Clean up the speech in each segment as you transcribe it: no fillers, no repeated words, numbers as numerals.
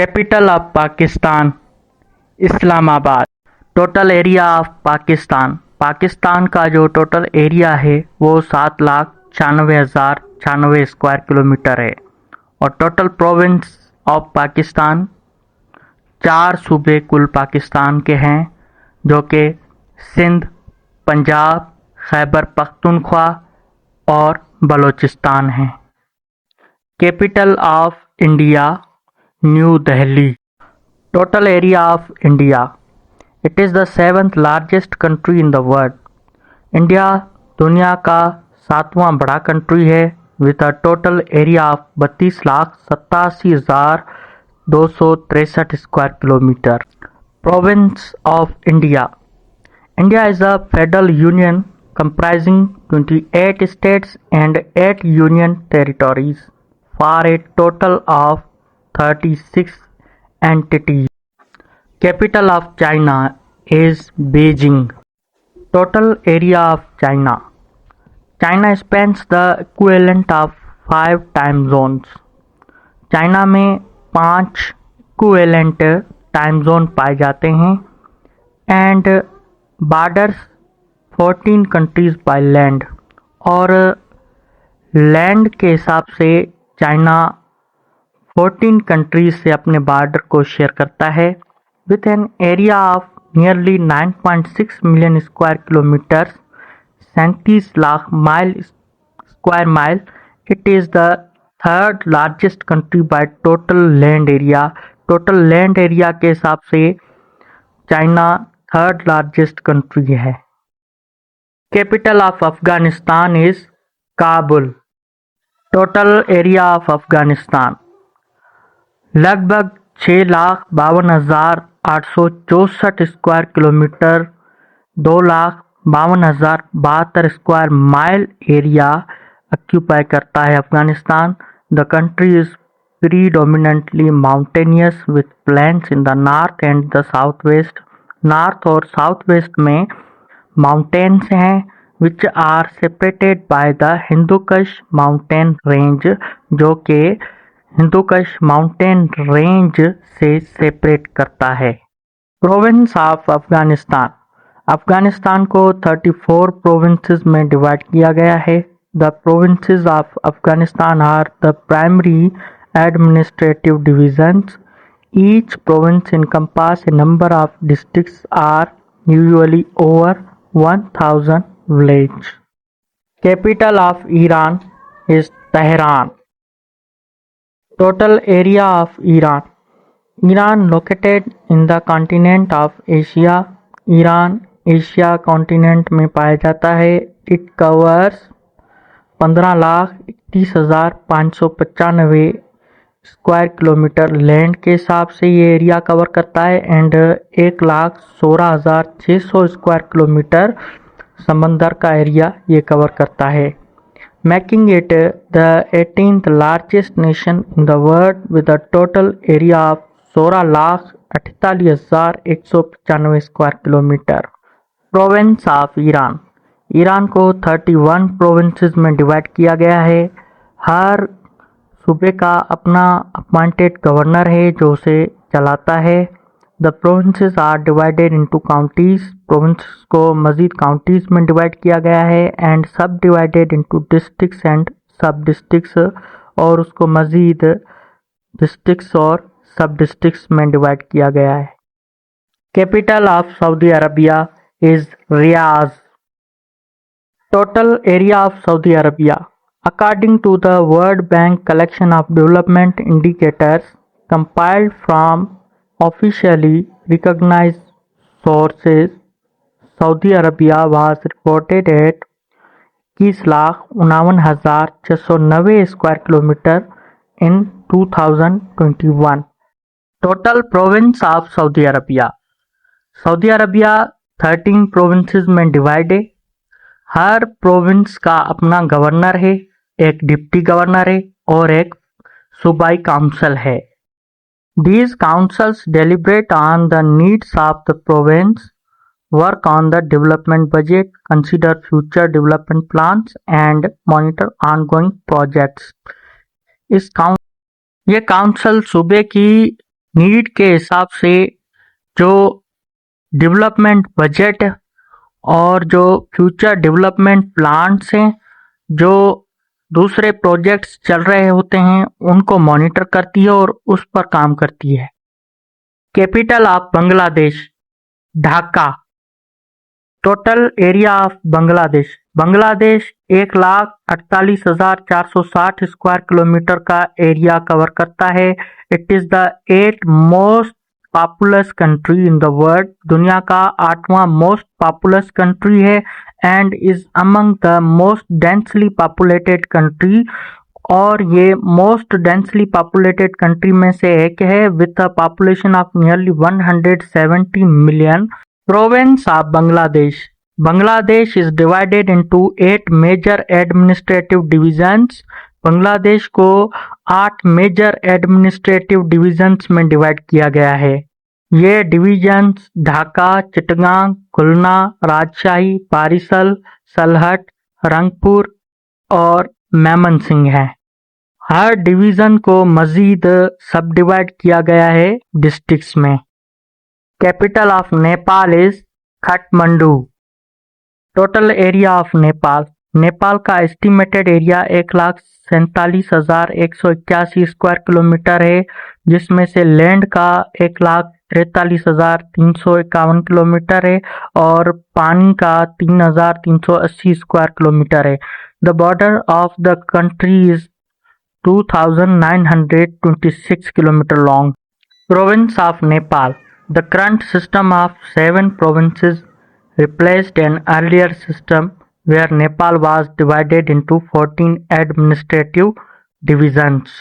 Capital of Pakistan Islamabad. Total area of Pakistan, Pakistan का जो total area है वो 7,96,096 स्क्वायर किलोमीटर है। और टोटल प्रोविंस ऑफ पाकिस्तान, 4 सूबे कुल पाकिस्तान के हैं जो कि सिंध, पंजाब, खैबर पख्तूनख्वा और बलूचिस्तान हैं। Capital of India new Delhi. Total area of India, it is the 7th largest country in the world. India दुनिया का 7वां बड़ा कंट्री है with a total area of 32,87,263 square kilometre. Province of India, India is a federal union comprising 28 states and 8 union territories for a total of 36 entities. Capital of China is Beijing. Total area of China. China spans the equivalent of 5 time zones. China में 5 equivalent time zone पाए जाते हैं and borders 14 countries by land. और land के हिसाब से China 14 countries से अपने बॉर्डर को शेयर करता है with an area of nearly 9.6 million square kilometre, 37 lakh mile square mile. It is the 3rd largest country by total land area. Total land area के हिसाब से चाइना 3rd लार्जेस्ट कंट्री है। Capital of Afghanistan is Kabul. Total area of Afghanistan लगभग 6,52,864 square kilometre, 2,52,072 square mile area occupy करता है Afghanistan. The country is predominantly mountainous with plains in the north and the southwest. North और south west में mountains हैं which are separated by the Hindu Kush mountain range, जो कि Hindu Kush mountain range से separate करता है। प्रोविंस ऑफ अफगानिस्तान, अफगानिस्तान को 34 प्रोविंसेस में डिवाइड किया गया है। The provinces of Afghanistan are the primary administrative divisions. Each province encompasses a number of districts are usually over 1,000 villages. Capital of Iran is Tehran. Total area of Iran. Iran located in the continent of Asia. Iran Asia continent में पाया जाता है। It covers 15,31,595 square kilometre land के हिसाब से ये area cover करता है एंड 1,16,600 स्क्वायर किलोमीटर समंदर का एरिया ये कवर करता है, making it the 18th largest nation in the world with a total area of 16,48,195 square kilometre. Province of Iran, Iran को 31 प्रोविंसेस में डिवाइड किया गया है। हर सूबे का अपना अपॉइंटेड गवर्नर है जो उसे चलाता है। The provinces are divided into counties, provinces को मजीद काउंटीज में डिवाइड किया गया है एंड सब डिवाइडेड इनटू डिस्ट्रिक्ट्स एंड सब डिस्ट्रिक्ट्स, और उसको मजीद डिस्ट्रिक्ट्स और सब डिस्ट्रिक्ट्स में डिवाइड किया गया है। Capital of Saudi Arabia is Riyadh. Total area of Saudi Arabia, according to the World Bank collection of development indicators compiled from officially recognized sources, Saudi Arabia was reported at 21,59,690 square kilometer in 2021. Total province of Saudi Arabia, Saudi Arabia 13 provinces में divide है। हर province का अपना governor है, एक deputy governor है और एक सूबाई काउंसिल है। These councils deliberate on the needs of the province, work on the development budget, consider future development plans and monitor ongoing projects. ये काउंसिल सूबे की नीड के हिसाब से जो डेवलपमेंट बजट और जो फ्यूचर डेवलपमेंट प्लान्स हैं, जो दूसरे प्रोजेक्ट्स चल रहे होते हैं, उनको मॉनिटर करती है और उस पर काम करती है। Capital of Bangladesh Dhaka. Total area of Bangladesh. Bangladesh 1,48,460 square kilometre का एरिया कवर करता है। It is the 8th most populous country in the world. दुनिया का 8वां मोस्ट पॉपुलस कंट्री है and is among the most densely populated country. और ये मोस्ट डेंसली पॉपुलेटेड कंट्री में से एक है with a population of nearly 170 million. Province of Bangladesh. Bangladesh is divided into 8 major administrative divisions. Bangladesh को 8 major administrative divisions में divide किया गया है। ये डिविजन्स ढाका, चिटगांग, खुलना, राजशाही, पारिसल, सलहट, रंगपुर और मेमनसिंह है। हर डिवीजन को मजीद सब डिवाइड किया गया है डिस्ट्रिक्ट्स में। Capital of Nepal is Kathmandu. Total area of Nepal. Nepal का एस्टिमेटेड एरिया 1,47,181 स्क्वायर किलोमीटर है, जिसमें से लैंड का 1,43,351 किलोमीटर है और पानी का 3,380 स्क्वायर किलोमीटर है। The border of the country is 2,926 kilometre long. Province of Nepal. The current system of 7 provinces replaced an earlier system where Nepal was divided into 14 administrative divisions.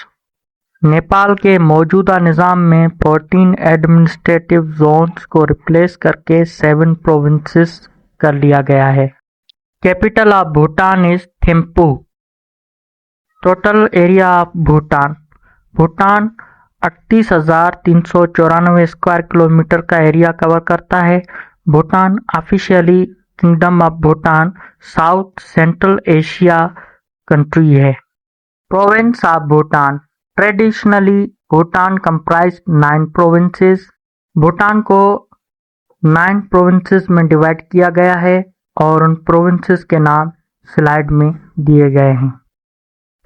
Nepal के मौजूदा निज़ाम में 14 एडमिनिस्ट्रेटिव जोन्स को replace करके 7 provinces कर लिया गया है। Capital of Bhutan is Thimphu. Total area of Bhutan. Bhutan 38,394 square kilometre का एरिया कवर करता है। Bhutan officially kingdom of Bhutan south central Asia country है। Province of Bhutan. Traditionally Bhutan comprise 9 provinces. Bhutan को 9 प्रोविंसेस में डिवाइड किया गया है और उन प्रोविंसेस के नाम स्लाइड में दिए गए हैं।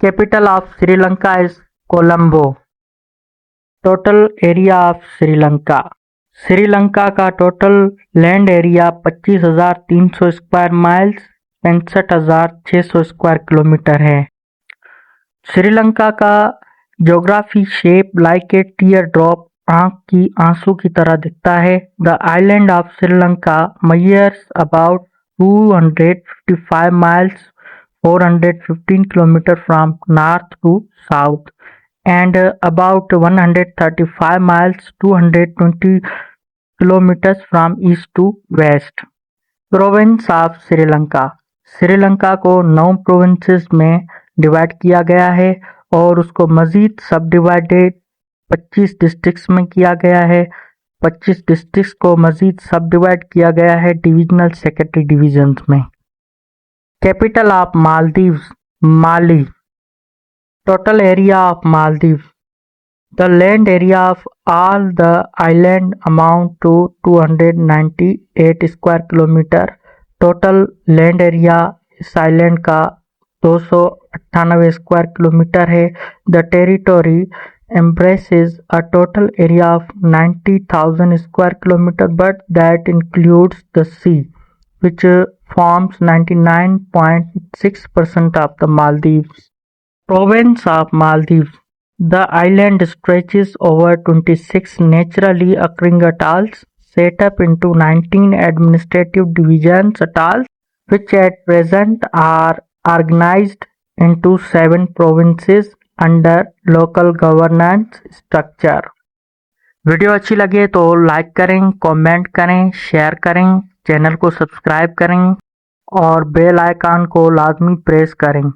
Capital of Sri Lanka is Colombo. Total area of Sri Lanka. Sri Lanka का total land area 25,300 square miles 65,600 square kilometre है। श्रीलंका का geography shape like a tear drop, आंख की आंसू की तरह दिखता है। The island of Sri Lanka measures about 255 miles 415 kilometers from north to south and about 135 miles 220 kilometers from east to west. Province of Sri Lanka. Sri Lanka को 9 प्रोविंसेस में डिवाइड किया गया है और उसको मजीद सब डिवाइडेड 25 डिस्ट्रिक्ट्स में किया गया है। 25 डिस्ट्रिक्ट्स को मजीद सब डिवाइड किया गया है डिविजनल सेक्रेटरी डिविजन्स में। Capital of Maldives Male. Total area of Maldives. The land area of all the island amount to 298 square kilometre. Total land area इस आइलैंड का 298 स्क्वायर किलोमीटर है। The territory embraces a total area of 90,000 square kilometer, but that includes the sea, which forms 99.6% of the Maldives. Province of Maldives. The island stretches over 26 naturally occurring atolls, set up into 19 administrative divisions atolls, which at present are organized into 7 provinces under local governance structure. Video अच्छी लगे तो like करें, comment करें, share करें, channel को subscribe करें और bell icon को लाजमी प्रेस करें।